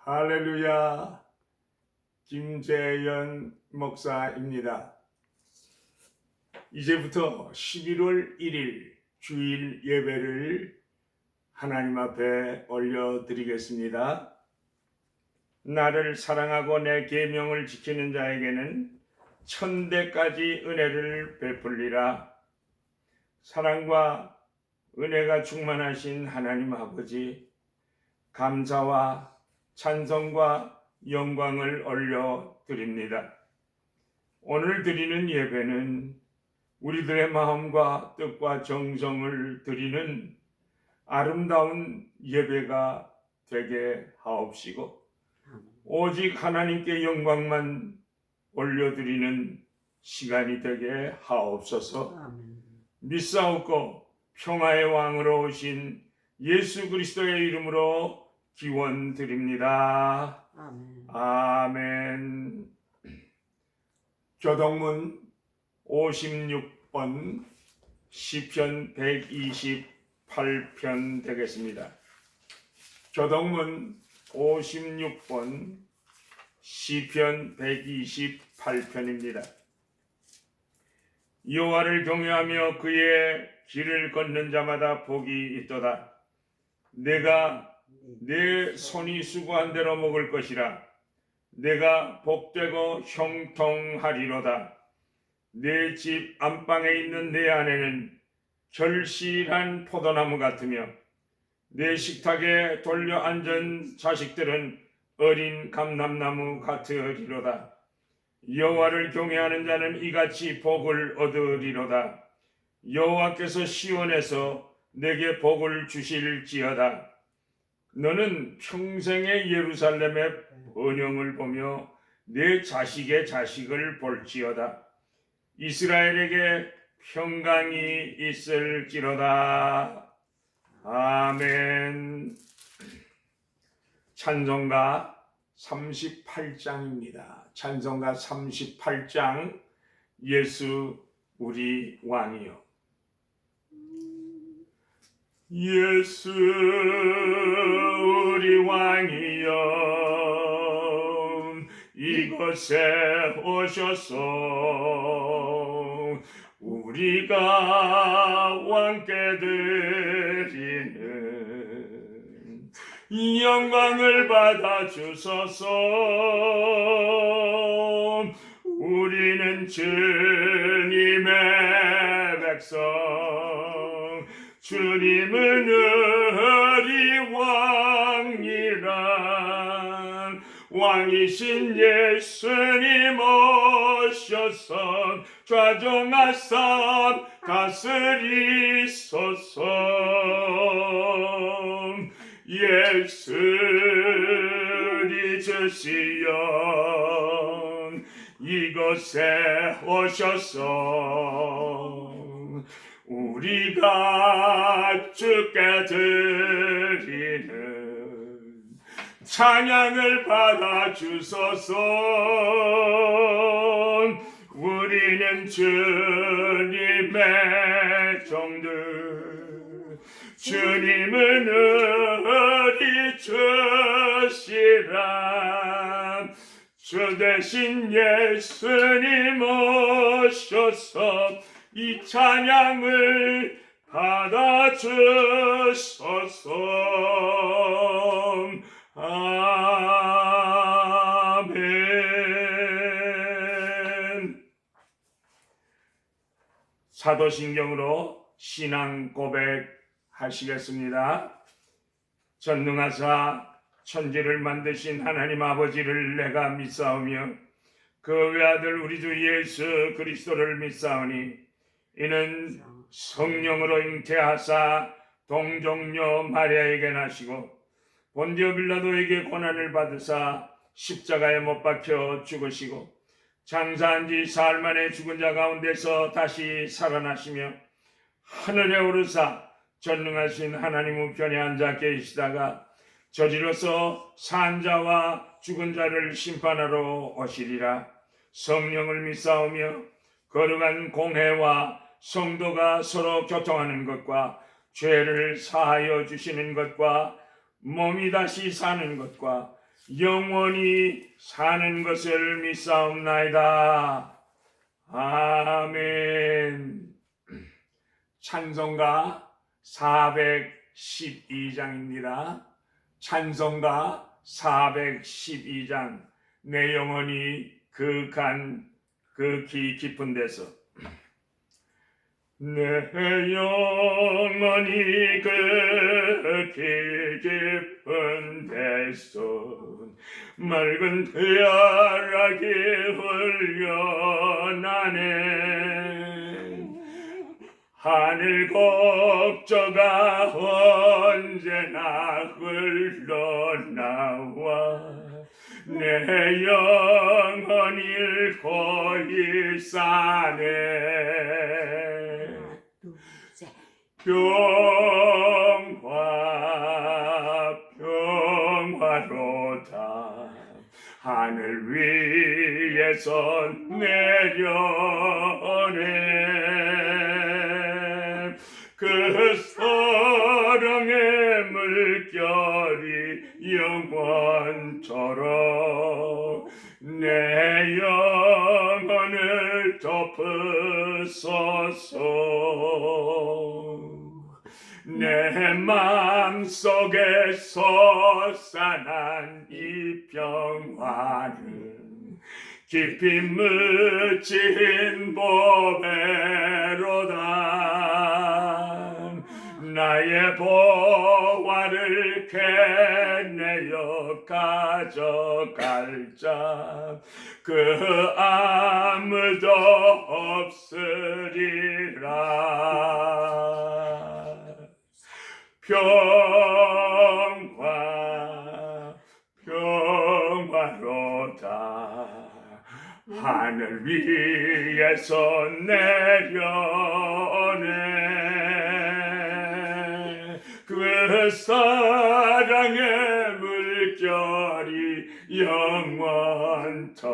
할렐루야. 김재현 목사입니다. 이제부터 11월 1일 주일 예배를 하나님 앞에 올려드리겠습니다. 나를 사랑하고 내 계명을 지키는 자에게는 천대까지 은혜를 베풀리라. 사랑과 은혜가 충만하신 하나님 아버지, 감사와 찬송과 영광을 올려드립니다. 오늘 드리는 예배는 우리들의 마음과 뜻과 정성을 드리는 아름다운 예배가 되게 하옵시고, 오직 하나님께 영광만 올려드리는 시간이 되게 하옵소서. 믿사옵고 평화의 왕으로 오신 예수 그리스도의 이름으로 기원 드립니다. 아멘. 교동문 56번 시편 128편 되겠습니다. 교동문 56번 시편 128편입니다. 여호와를 경외하며 그의 길을 걷는 자마다 복이 있도다. 내가 내 손이 수고한 대로 먹을 것이라. 내가 복되고 형통하리로다. 내 집 안방에 있는 내 아내는 결실한 포도나무 같으며 내 식탁에 돌려 앉은 자식들은 어린 감람나무 같으리로다. 여호와를 경외하는 자는 이같이 복을 얻으리로다. 여호와께서 시온에서 내게 복을 주실지어다. 너는 평생의 예루살렘의 번영을 보며 내 자식의 자식을 볼지어다. 이스라엘에게 평강이 있을지로다. 아멘. 찬송가 38장입니다. 찬송가 38장. 예수 우리 왕이요. 예수 우리 왕이여, 이곳에 오셔서 우리가 왕께 드리는 영광을 받아 주소서. 우리는 주님의 백성, 주님은 우리 왕이란 왕이신 예수님 오셔서 좌정하사 다스리소서. 예수 우리 주시여, 이곳에 오셔서 우리가 주께 드리는 찬양을 받아 주소서. 우리는 주님의 종들, 주님은 우리 주시라. 주 대신 예수님 오셔서 이 찬양을 받아 주소서. 아멘. 사도신경으로 신앙 고백하시겠습니다. 전능하사 천지를 만드신 하나님 아버지를 내가 믿사오며 그 외아들 우리 주 예수 그리스도를 믿사오니 이는 성령으로 잉태하사 동정녀 마리아에게 나시고 본디오 빌라도에게 고난을 받으사 십자가에 못 박혀 죽으시고 장사한 지 사흘 만에 죽은 자 가운데서 다시 살아나시며 하늘에 오르사 전능하신 하나님 우편에 앉아 계시다가 저리로서 산 자와 죽은 자를 심판하러 오시리라. 성령을 믿사오며 거룩한 공회와 성도가 서로 교통하는 것과 죄를 사하여 주시는 것과 몸이 다시 사는 것과 영원히 사는 것을 믿사옵나이다. 아멘. 찬송가 412장입니다. 찬송가 412장. 내 영혼이 그 깊은 데서, 내 영혼이 그 깊은 데서 맑은 태아락이 흘려나네. 하늘 곡조가 언제나 흘러나와 내 영혼이 고이 싸네. 평화로다. 하늘 위에서 내려오네. 그 사랑의 물결이 영원토록 내 영혼을 덮으소서. 내 마음속에 솟아난 이 평화는 깊이 묻힌 보배로다. 나의 보화를 캐내어 가져갈 자 그 아무도 없으리라. 평화로다. 하늘 위에서 내려오네. 그 사랑의 물결이 영원토록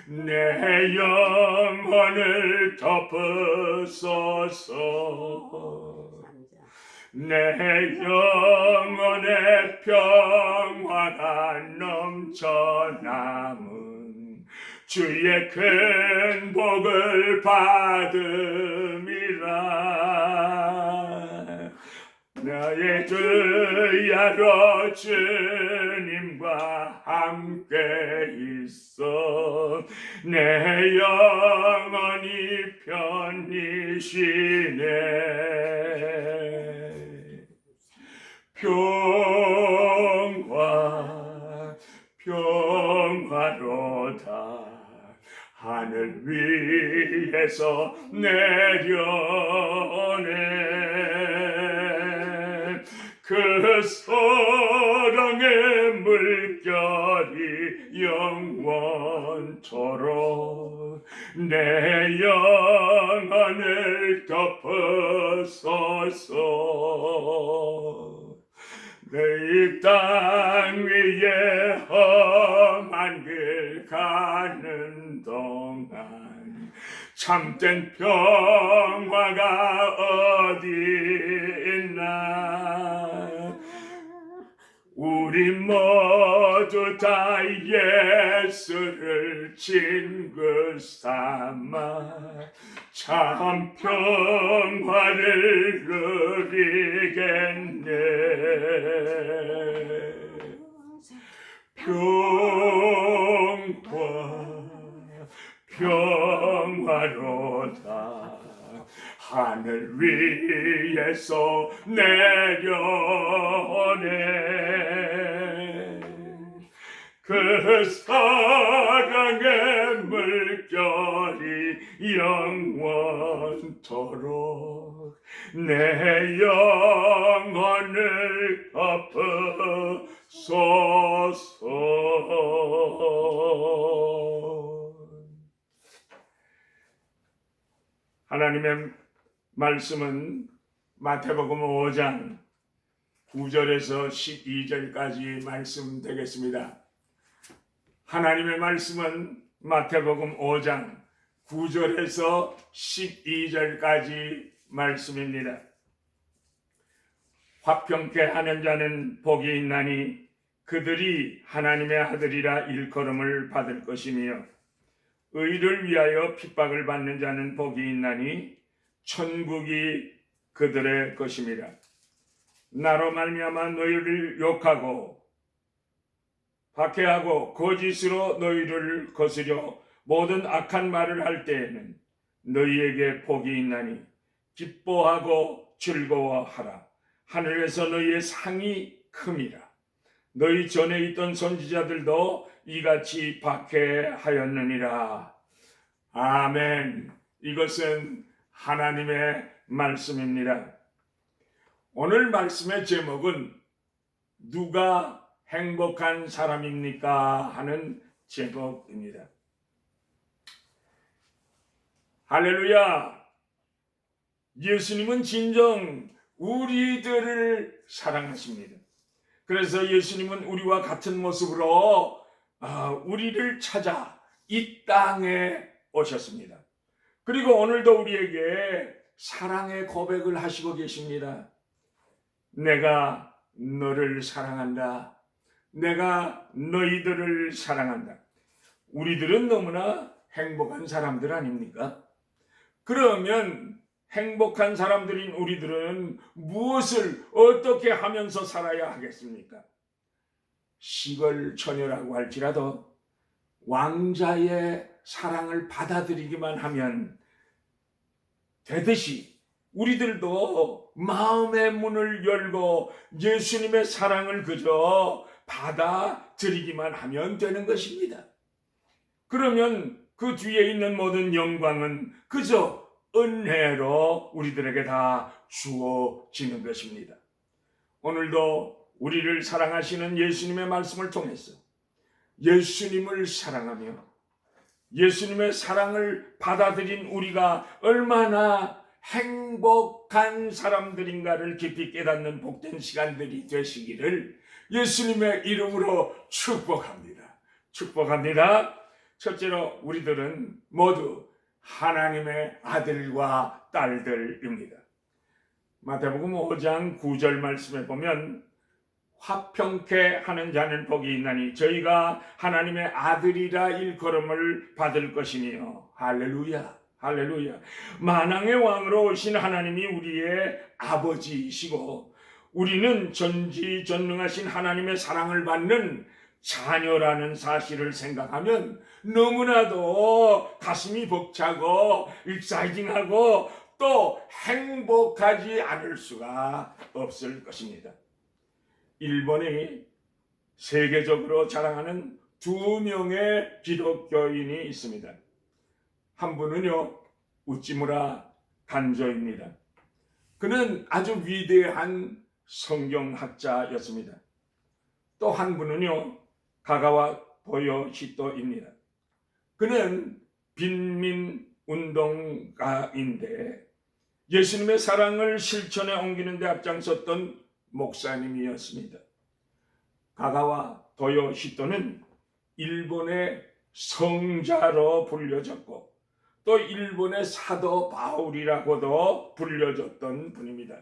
내 영혼을 덮으소서. 내 영혼의 평화가 넘쳐남은 주의 큰 복을 받음이라. 나의 주야로 주님과 함께 있어 내 영혼이 편히 쉬네. 평화로다. 하늘 위에서 내려오네. 그 사랑의 물결이 영원토록 내 영혼을 덮으소서. 내 이 땅 위에 험한 길 가는 동안 참된 평화가 어디 있나. 우리 모두 다 예수를 친구 삼아 참 평화를 누리겠네. 평화로다. 하늘 위에서 내려오네. 그 사랑의 물결이 영원토록 내 영혼을 덮으소서. 하나님의 말씀은 마태복음 5장 9절에서 12절까지 말씀 되겠습니다. 하나님의 말씀은 마태복음 5장 9절에서 12절까지 말씀입니다. 화평케 하는 자는 복이 있나니 그들이 하나님의 아들이라 일컬음을 받을 것이며 의를 위하여 핍박을 받는 자는 복이 있나니 천국이 그들의 것임이라. 나로 말미암아 너희를 욕하고 박해하고 거짓으로 너희를 거스려 모든 악한 말을 할 때에는 너희에게 복이 있나니 기뻐하고 즐거워하라. 하늘에서 너희의 상이 큼이라. 너희 전에 있던 선지자들도 이같이 박해하였느니라. 아멘. 이것은 하나님의 말씀입니다. 오늘 말씀의 제목은 누가 행복한 사람입니까? 하는 제목입니다. 할렐루야! 예수님은 진정 우리들을 사랑하십니다. 그래서 예수님은 우리와 같은 모습으로 우리를 찾아 이 땅에 오셨습니다. 그리고 오늘도 우리에게 사랑의 고백을 하시고 계십니다. 내가 너를 사랑한다. 내가 너희들을 사랑한다. 우리들은 너무나 행복한 사람들 아닙니까? 그러면 행복한 사람들인 우리들은 무엇을 어떻게 하면서 살아야 하겠습니까? 시골 처녀라고 할지라도 왕자의 사랑을 받아들이기만 하면 되듯이 우리들도 마음의 문을 열고 예수님의 사랑을 그저 받아들이기만 하면 되는 것입니다. 그러면 그 뒤에 있는 모든 영광은 그저 은혜로 우리들에게 다 주어지는 것입니다. 오늘도 우리를 사랑하시는 예수님의 말씀을 통해서 예수님을 사랑하며 예수님의 사랑을 받아들인 우리가 얼마나 행복한 사람들인가를 깊이 깨닫는 복된 시간들이 되시기를 예수님의 이름으로 축복합니다. 축복합니다. 첫째로 우리들은 모두 하나님의 아들과 딸들입니다. 마태복음 5장 9절 말씀에 보면 화평케 하는 자는 복이 있나니 저희가 하나님의 아들이라 일컬음을 받을 것이며 할렐루야 할렐루야. 만왕의 왕으로 오신 하나님이 우리의 아버지이시고 우리는 전지전능하신 하나님의 사랑을 받는 자녀라는 사실을 생각하면 너무나도 가슴이 벅차고 익사이징하고 또 행복하지 않을 수가 없을 것입니다. 일본이 세계적으로 자랑하는 2명의 기독교인이 있습니다. 한 분은요, 우찌무라 간조입니다. 그는 아주 위대한 성경학자였습니다. 또 한 분은요, 가가와 도요시토입니다. 그는 빈민운동가인데 예수님의 사랑을 실천에 옮기는 데 앞장섰던 목사님이었습니다. 가가와 도요시토는 일본의 성자로 불려졌고 또 일본의 사도 바울이라고도 불려졌던 분입니다.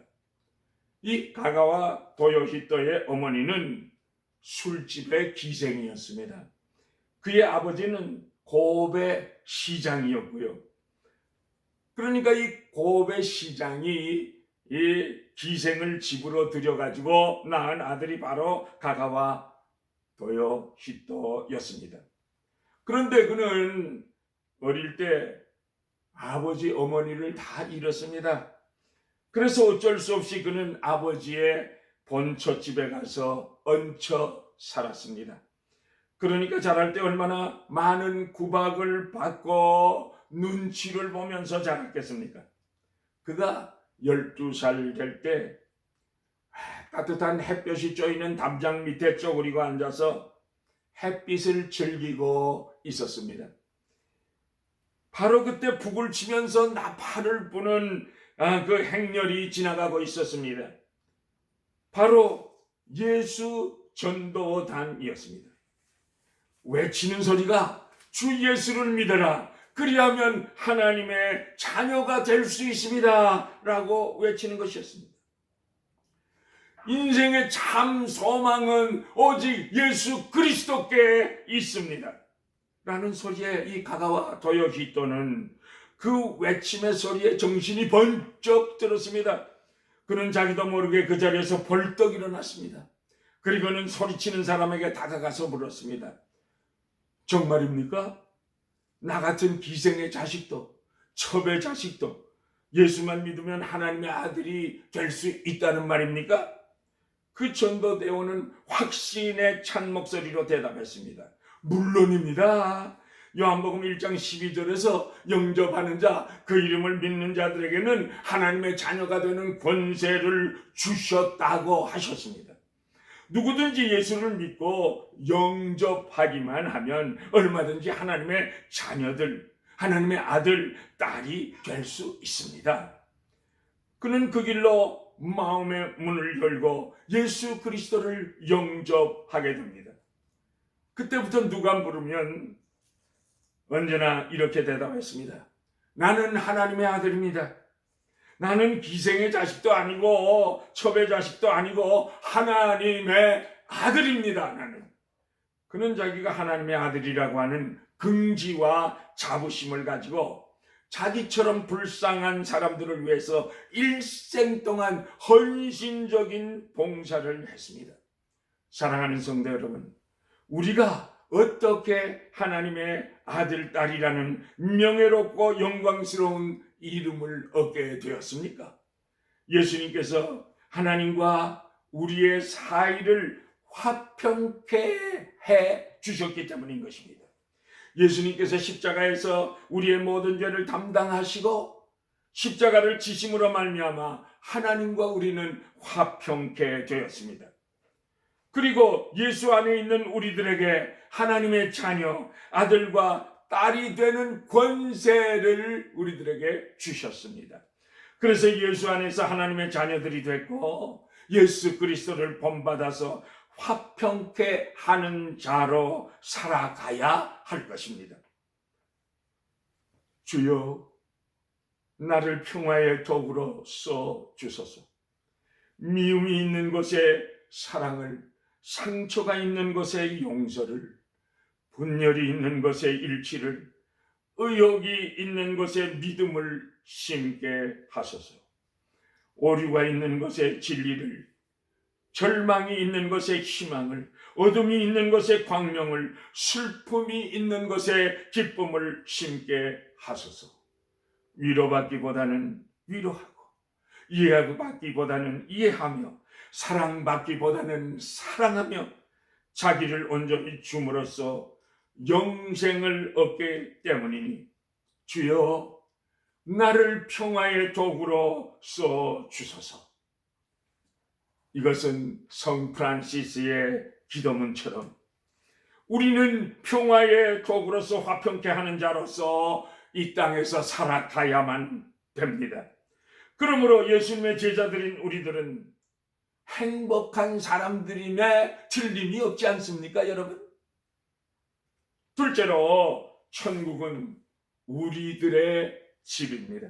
이 가가와 도요시토의 어머니는 술집의 기생이었습니다. 그의 아버지는 고베 시장이었고요. 그러니까 이 고베 시장이 이 기생을 집으로 들여가지고 낳은 아들이 바로 가가와 도요시토였습니다. 그런데 그는 어릴 때 아버지 어머니를 다 잃었습니다. 그래서 어쩔 수 없이 그는 아버지의 본처집에 가서 얹혀 살았습니다. 그러니까 자랄 때 얼마나 많은 구박을 받고 눈치를 보면서 자랐겠습니까? 그가 12살 될 때 따뜻한 햇볕이 쬐이는 담장 밑에 쪼그리고 앉아서 햇빛을 즐기고 있었습니다. 바로 그때 북을 치면서 나팔을 부는 그 행렬이 지나가고 있었습니다. 바로 예수 전도단이었습니다. 외치는 소리가 주 예수를 믿어라. 그리하면 하나님의 자녀가 될 수 있습니다. 라고 외치는 것이었습니다. 인생의 참 소망은 오직 예수 그리스도께 있습니다. 라는 소리에 이 가가와 도요히토는 그 외침의 소리에 정신이 번쩍 들었습니다. 그는 자기도 모르게 그 자리에서 벌떡 일어났습니다. 그리고는 소리치는 사람에게 다가가서 물었습니다. 정말입니까? 나 같은 기생의 자식도, 첩의 자식도 예수만 믿으면 하나님의 아들이 될 수 있다는 말입니까? 그 전도대원은 확신에 찬 목소리로 대답했습니다. 물론입니다. 요한복음 1장 12절에서 영접하는 자, 그 이름을 믿는 자들에게는 하나님의 자녀가 되는 권세를 주셨다고 하셨습니다. 누구든지 예수를 믿고 영접하기만 하면 얼마든지 하나님의 자녀들, 하나님의 아들, 딸이 될 수 있습니다. 그는 그 길로 마음의 문을 열고 예수 그리스도를 영접하게 됩니다. 그때부터 누가 부르면 언제나 이렇게 대답했습니다. 나는 하나님의 아들입니다. 나는 기생의 자식도 아니고 첩의 자식도 아니고 하나님의 아들입니다. 나는. 그는 자기가 하나님의 아들이라고 하는 긍지와 자부심을 가지고 자기처럼 불쌍한 사람들을 위해서 일생 동안 헌신적인 봉사를 했습니다. 사랑하는 성도 여러분, 우리가 어떻게 하나님의 아들, 딸이라는 명예롭고 영광스러운 이름을 얻게 되었습니까? 예수님께서 하나님과 우리의 사이를 화평케 해 주셨기 때문인 것입니다. 예수님께서 십자가에서 우리의 모든 죄를 담당하시고 십자가를 지심으로 말미암아 하나님과 우리는 화평케 되었습니다. 그리고 예수 안에 있는 우리들에게 하나님의 자녀, 아들과 딸이 되는 권세를 우리들에게 주셨습니다. 그래서 예수 안에서 하나님의 자녀들이 됐고 예수 그리스도를 본받아서 화평케 하는 자로 살아가야 할 것입니다. 주여, 나를 평화의 도구로 써 주소서. 미움이 있는 곳에 사랑을, 상처가 있는 곳에 용서를, 분열이 있는 곳에 일치를, 의욕이 있는 곳에 믿음을 심게 하소서. 오류가 있는 곳에 진리를, 절망이 있는 곳에 희망을, 어둠이 있는 곳에 광명을, 슬픔이 있는 곳에 기쁨을 심게 하소서. 위로받기보다는 위로하고, 이해받기보다는 이해하며, 사랑받기보다는 사랑하며 자기를 온전히 줌으로써 영생을 얻기 때문이니 주여, 나를 평화의 도구로 써 주소서. 이것은 성 프란시스의 기도문처럼 우리는 평화의 도구로서 화평케 하는 자로서 이 땅에서 살아가야만 됩니다. 그러므로 예수님의 제자들인 우리들은 행복한 사람들임에 틀림이 없지 않습니까, 여러분? 둘째로, 천국은 우리들의 집입니다.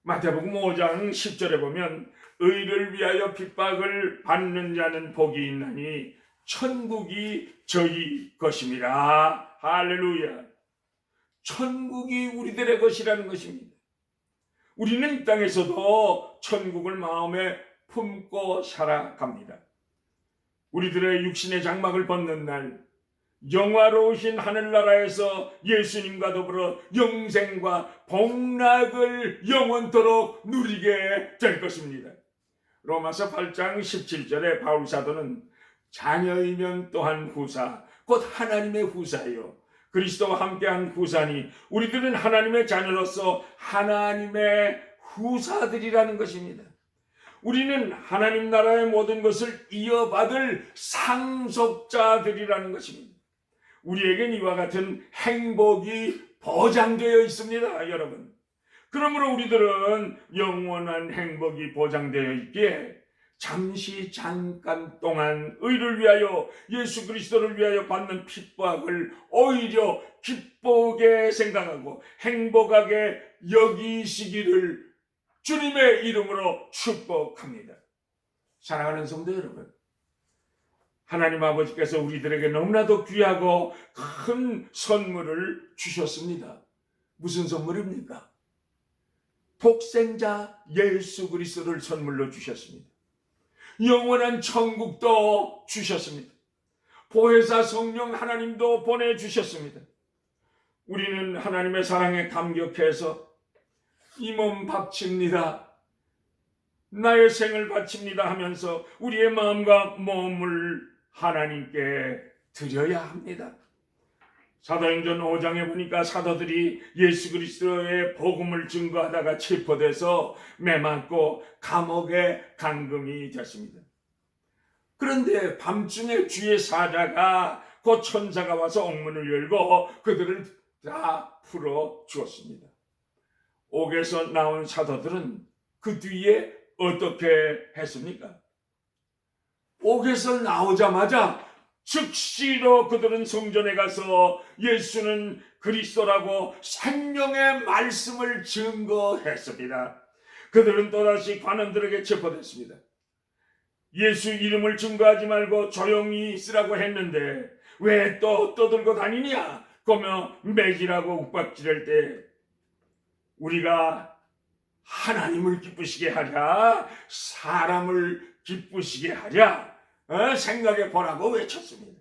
마태복음 5장 10절에 보면 의를 위하여 핍박을 받는 자는 복이 있나니 천국이 저희 것입니다. 할렐루야. 천국이 우리들의 것이라는 것입니다. 우리는 이 땅에서도 천국을 마음에 품고 살아갑니다. 우리들의 육신의 장막을 벗는 날, 영화로우신 하늘나라에서 예수님과 더불어 영생과 복락을 영원토록 누리게 될 것입니다. 로마서 8장 17절에 바울사도는 자녀이면 또한 후사, 곧 하나님의 후사요, 그리스도와 함께한 후사니 우리들은 하나님의 자녀로서 하나님의 후사들이라는 것입니다. 우리는 하나님 나라의 모든 것을 이어받을 상속자들이라는 것입니다. 우리에겐 이와 같은 행복이 보장되어 있습니다, 여러분. 그러므로 우리들은 영원한 행복이 보장되어 있기에 잠깐 동안 의를 위하여, 예수 그리스도를 위하여 받는 핍박을 오히려 기쁘게 생각하고 행복하게 여기시기를 주님의 이름으로 축복합니다. 사랑하는 성도 여러분, 하나님 아버지께서 우리들에게 너무나도 귀하고 큰 선물을 주셨습니다. 무슨 선물입니까? 독생자 예수 그리스도를 선물로 주셨습니다. 영원한 천국도 주셨습니다. 보혜사 성령 하나님도 보내주셨습니다. 우리는 하나님의 사랑에 감격해서 이 몸 바칩니다, 나의 생을 바칩니다 하면서 우리의 마음과 몸을 하나님께 드려야 합니다. 사도행전 5장에 보니까 사도들이 예수 그리스도의 복음을 증거하다가 체포돼서 매맞고 감옥에 감금이 됐습니다. 그런데 밤중에 주의 사자가 그 천사가 와서 옥문을 열고 그들을 다 풀어 주었습니다. 옥에서 나온 사도들은 그 뒤에 어떻게 했습니까? 옥에서 나오자마자 즉시로 그들은 성전에 가서 예수는 그리스도라고 생명의 말씀을 증거했습니다. 그들은 또다시 관원들에게 체포됐습니다. 예수 이름을 증거하지 말고 조용히 있으라고 했는데 왜 또 떠들고 다니냐? 그러며 매기라고 욱박지를 때 우리가 하나님을 기쁘시게 하랴 사람을 기쁘시게 하랴 생각해 보라고 외쳤습니다.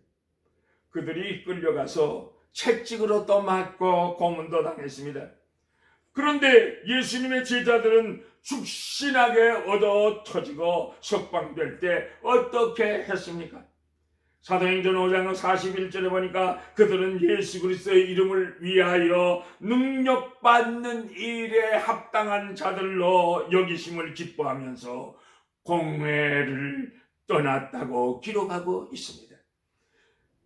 그들이 끌려가서 채찍으로 또 맞고 고문도 당했습니다. 그런데 예수님의 제자들은 죽신하게 얻어 터지고 석방될 때 어떻게 했습니까? 사도행전 5장 41절에 보니까 그들은 예수 그리스도의 이름을 위하여 능력받는 일에 합당한 자들로 여기심을 기뻐하면서 공회를 떠났다고 기록하고 있습니다.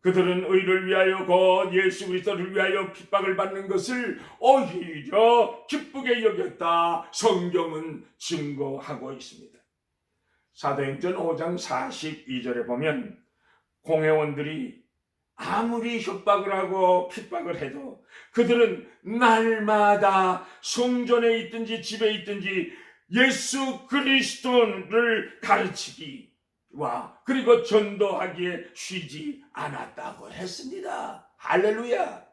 그들은 의를 위하여 곧 예수 그리스도를 위하여 핍박을 받는 것을 오히려 기쁘게 여겼다. 성경은 증거하고 있습니다. 사도행전 5장 42절에 보면 공회원들이 아무리 협박을 하고 핍박을 해도 그들은 날마다 성전에 있든지 집에 있든지 예수 그리스도를 가르치기와 그리고 전도하기에 쉬지 않았다고 했습니다. 할렐루야.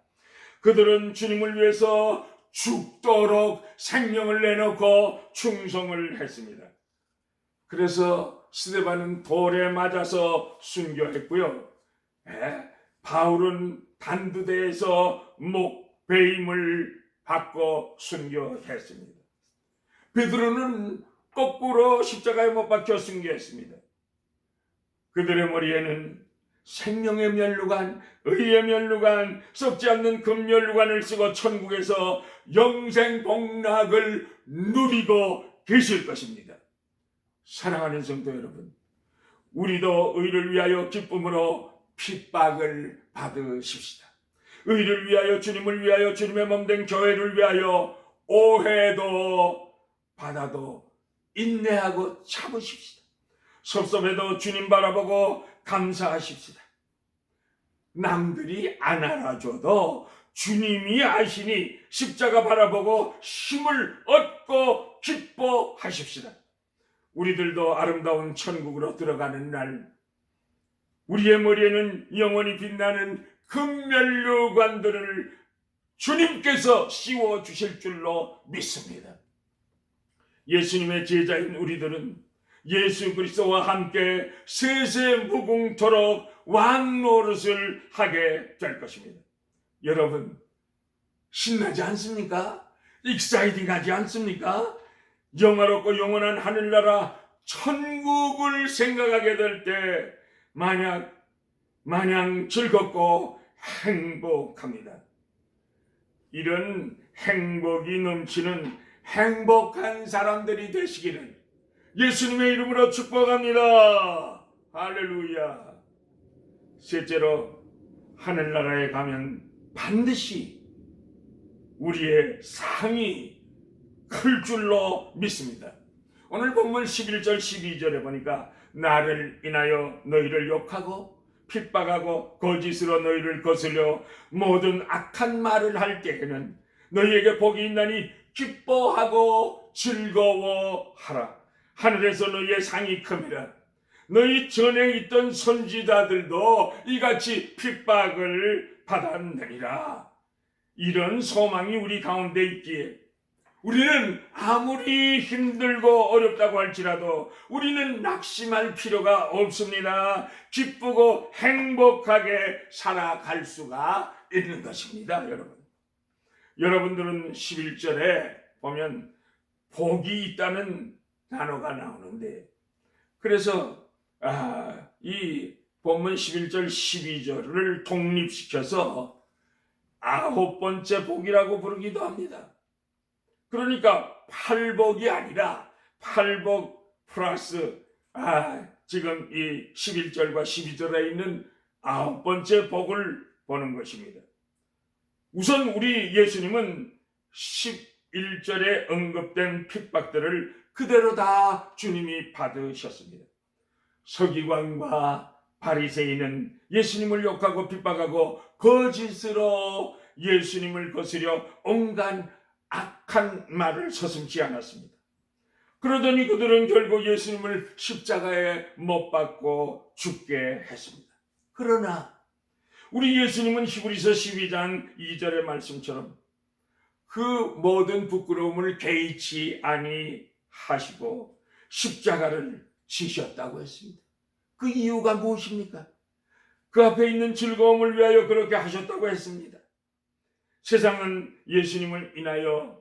그들은 주님을 위해서 죽도록 생명을 내놓고 충성을 했습니다. 그래서 스데반은 돌에 맞아서 순교했고요. 바울은 단두대에서 목배임을 받고 순교했습니다. 베드로는 거꾸로 십자가에 못 박혀 순교했습니다. 그들의 머리에는 생명의 면류관, 의의 면류관, 썩지 않는 금면류관을 쓰고 천국에서 영생 복락을 누리고 계실 것입니다. 사랑하는 성도 여러분, 우리도 의를 위하여 기쁨으로 핍박을 받으십시다. 의를 위하여, 주님을 위하여, 주님의 몸된 교회를 위하여 오해도 받아도 인내하고 참으십시다. 섭섭해도 주님 바라보고 감사하십시다. 남들이 안 알아줘도 주님이 아시니 십자가 바라보고 힘을 얻고 기뻐하십시다. 우리들도 아름다운 천국으로 들어가는 날 우리의 머리에는 영원히 빛나는 금면류관들을 주님께서 씌워 주실 줄로 믿습니다. 예수님의 제자인 우리들은 예수 그리스도와 함께 세세무궁토록 왕노릇을 하게 될 것입니다. 여러분, 신나지 않습니까? 익사이팅하지 않습니까? 영화롭고 영원한 하늘나라 천국을 생각하게 될 때 마냥 즐겁고 행복합니다. 이런 행복이 넘치는 행복한 사람들이 되시기를 예수님의 이름으로 축복합니다. 할렐루야. 셋째로, 하늘나라에 가면 반드시 우리의 상이 클 줄로 믿습니다. 오늘 본문 11절 12절에 보니까 나를 인하여 너희를 욕하고 핍박하고 거짓으로 너희를 거슬려 모든 악한 말을 할 때에는 너희에게 복이 있나니 기뻐하고 즐거워하라. 하늘에서 너희의 상이 큼이라. 너희 전에 있던 선지자들도 이같이 핍박을 받았느니라. 이런 소망이 우리 가운데 있기에 우리는 아무리 힘들고 어렵다고 할지라도 우리는 낙심할 필요가 없습니다. 기쁘고 행복하게 살아갈 수가 있는 것입니다, 여러분. 여러분들은 11절에 보면 복이 있다는 단어가 나오는데, 그래서 이 본문 11절 12절을 독립시켜서 9번째 복이라고 부르기도 합니다. 그러니까 팔복이 아니라 팔복 플러스 지금 이 11절과 12절에 있는 9번째 복을 보는 것입니다. 우선 우리 예수님은 11절에 언급된 핍박들을 그대로 다 주님이 받으셨습니다. 서기관과 바리새인은 예수님을 욕하고 핍박하고 거짓으로 예수님을 거스려 온갖 악한 말을 서슴지 않았습니다. 그러더니 그들은 결국 예수님을 십자가에 못 박고 죽게 했습니다. 그러나 우리 예수님은 히브리서 12장 2절의 말씀처럼 그 모든 부끄러움을 개의치 아니하시고 십자가를 지셨다고 했습니다. 그 이유가 무엇입니까? 그 앞에 있는 즐거움을 위하여 그렇게 하셨다고 했습니다. 세상은 예수님을 인하여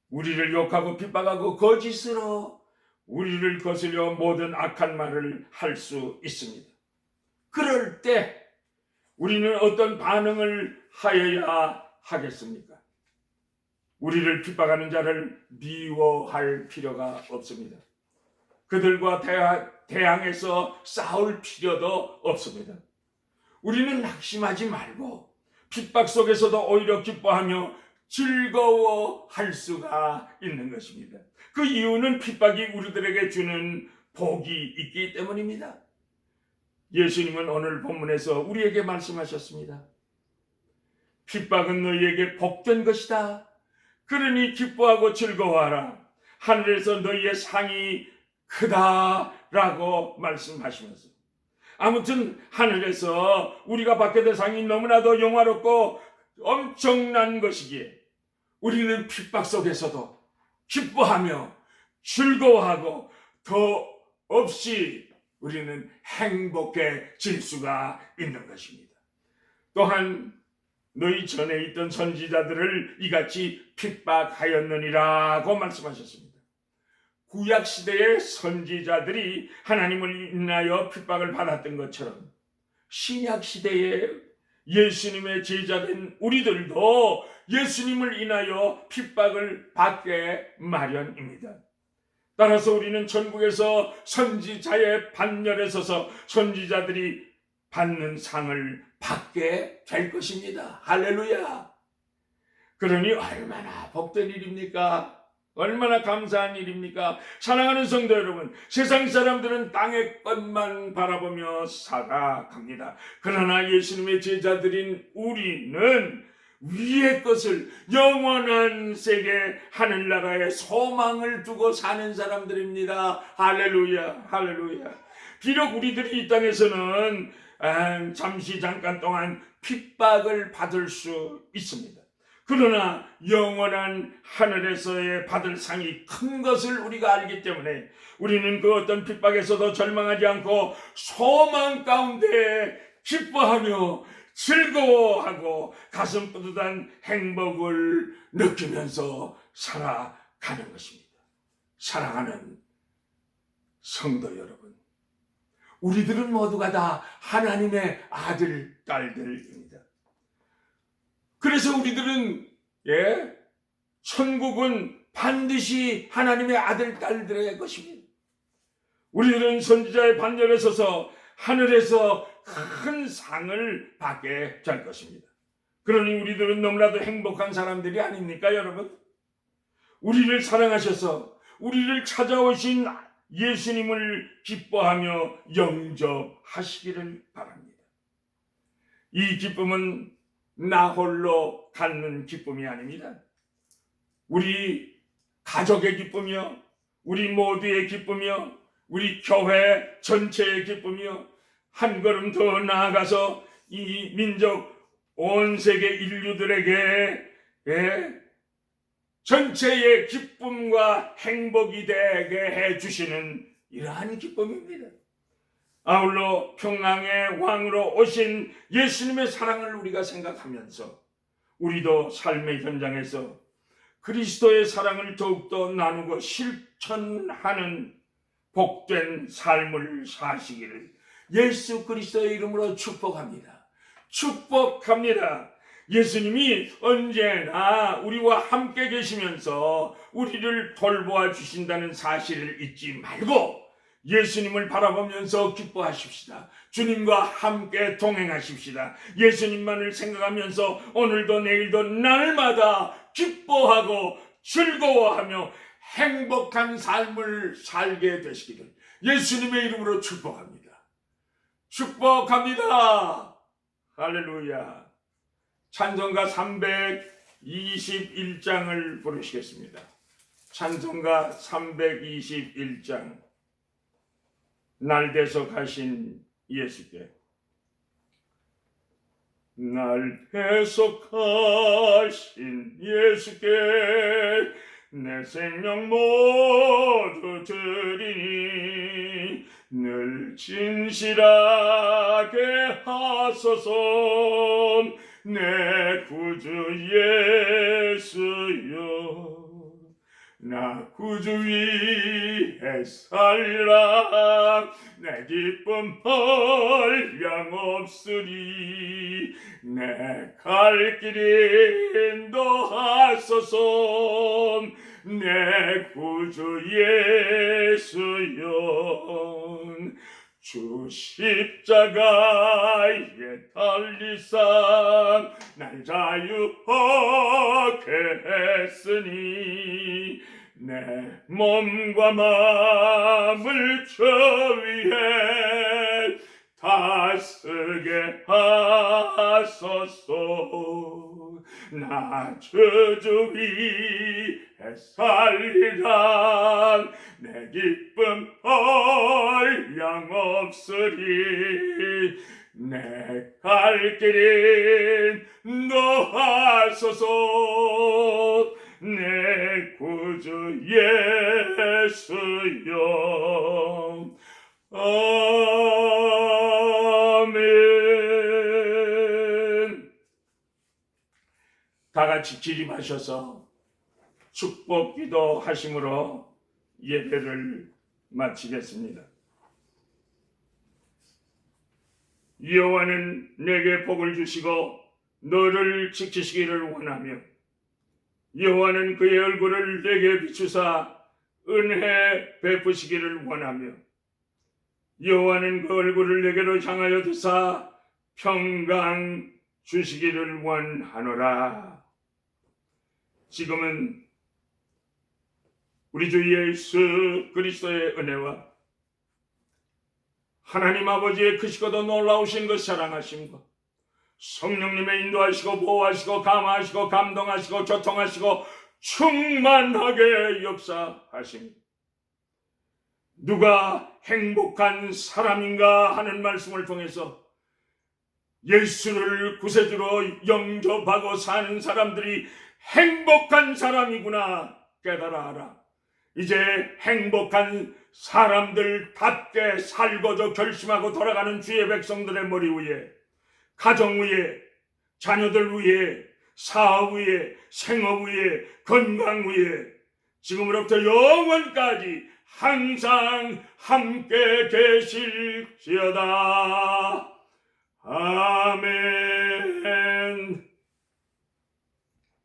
우리를 욕하고 핍박하고 거짓으로 우리를 거스려 모든 악한 말을 할 수 있습니다. 그럴 때 우리는 어떤 반응을 하여야 하겠습니까? 우리를 핍박하는 자를 미워할 필요가 없습니다. 그들과 대항해서 싸울 필요도 없습니다. 우리는 낙심하지 말고 핍박 속에서도 오히려 기뻐하며 즐거워할 수가 있는 것입니다. 그 이유는 핍박이 우리들에게 주는 복이 있기 때문입니다. 예수님은 오늘 본문에서 우리에게 말씀하셨습니다. 핍박은 너희에게 복된 것이다. 그러니 기뻐하고 즐거워하라. 하늘에서 너희의 상이 크다라고 말씀하시면서, 아무튼 하늘에서 우리가 받게 될 상이 너무나도 영화롭고 엄청난 것이기에 우리는 핍박 속에서도 기뻐하며 즐거워하고 더 없이 우리는 행복해질 수가 있는 것입니다. 또한 너희 전에 있던 선지자들을 이같이 핍박하였느니라고 말씀하셨습니다. 구약시대의 선지자들이 하나님을 인하여 핍박을 받았던 것처럼 신약시대에 예수님의 제자된 우리들도 예수님을 인하여 핍박을 받게 마련입니다. 따라서 우리는 천국에서 선지자의 반열에 서서 선지자들이 받는 상을 받게 될 것입니다. 할렐루야. 그러니 얼마나 복된 일입니까? 얼마나 감사한 일입니까? 사랑하는 성도 여러분, 세상 사람들은 땅의 것만 바라보며 살아갑니다. 그러나 예수님의 제자들인 우리는 위의 것을, 영원한 세계 하늘나라의 소망을 두고 사는 사람들입니다. 할렐루야, 할렐루야. 비록 우리들이 이 땅에서는 잠시 잠깐 동안 핍박을 받을 수 있습니다. 그러나 영원한 하늘에서의 받을 상이 큰 것을 우리가 알기 때문에 우리는 그 어떤 핍박에서도 절망하지 않고 소망 가운데 기뻐하며 즐거워하고 가슴 뿌듯한 행복을 느끼면서 살아가는 것입니다. 사랑하는 성도 여러분, 우리들은 모두가 다 하나님의 아들, 딸들입니다. 그래서 우리들은 천국은 반드시 하나님의 아들, 딸들의 것입니다. 우리들은 선지자의 반열에 서서 하늘에서 큰 상을 받게 될 것입니다. 그러니 우리들은 너무나도 행복한 사람들이 아닙니까, 여러분? 우리를 사랑하셔서 우리를 찾아오신 예수님을 기뻐하며 영접하시기를 바랍니다. 이 기쁨은 나 홀로 갖는 기쁨이 아닙니다. 우리 가족의 기쁨이요, 우리 모두의 기쁨이요, 우리 교회 전체의 기쁨이요, 한 걸음 더 나아가서 이 민족 온 세계 인류들에게 전체의 기쁨과 행복이 되게 해주시는 이러한 기쁨입니다. 아울러 평강의 왕으로 오신 예수님의 사랑을 우리가 생각하면서 우리도 삶의 현장에서 그리스도의 사랑을 더욱더 나누고 실천하는 복된 삶을 사시기를 예수 그리스도의 이름으로 축복합니다. 축복합니다. 예수님이 언제나 우리와 함께 계시면서 우리를 돌보아 주신다는 사실을 잊지 말고 예수님을 바라보면서 기뻐하십시다. 주님과 함께 동행하십시다. 예수님만을 생각하면서 오늘도 내일도 날마다 기뻐하고 즐거워하며 행복한 삶을 살게 되시기를 예수님의 이름으로 축복합니다. 축복합니다. 할렐루야. 찬송가 321장을 부르시겠습니다. 찬송가 321장. 날 대속하신 예수께. 날 대속하신 예수께 내 생명 모두 드리니 늘 진실하게 하소서. 내 구주 예수여, 나 구주 위에 살리라. 내 기쁨 한량없으리. 내 갈 길 인도하소서. 내 구주 예수여, 주 십자가에 달리사 날 자유하게 했으니 내 몸과 마음을 주 위에 다스게 하소서. 나 주 위에 살리라. 내 기쁨 한량없으리. 내 갈 길인 인도하소서. 내 구주 예수여. 아멘. 다 같이 기림하셔서 축복 기도 하심으로 예배를 마치겠습니다. 여호와는 내게 복을 주시고 너를 지키시기를 원하며 여호와는 그의 얼굴을 내게 비추사 은혜 베푸시기를 원하며 여호와는 그 얼굴을 내게로 향하여 드사 평강 주시기를 원하노라. 지금은 우리 주 예수 그리스도의 은혜와 하나님 아버지의 크시고도 놀라우신 그 사랑하심과 성령님의 인도하시고 보호하시고 감화하시고 감동하시고 교통하시고 충만하게 역사하십니다. 누가 행복한 사람인가 하는 말씀을 통해서 예수를 구세주로 영접하고 사는 사람들이 행복한 사람이구나 깨달아 알아. 이제 행복한 사람들답게 살고자 결심하고 돌아가는 주의 백성들의 머리 위에, 가정 위에, 자녀들 위에, 사업 위에, 생업 위에, 건강 위에 지금으로부터 영원까지 항상 함께 계실지어다. 아멘.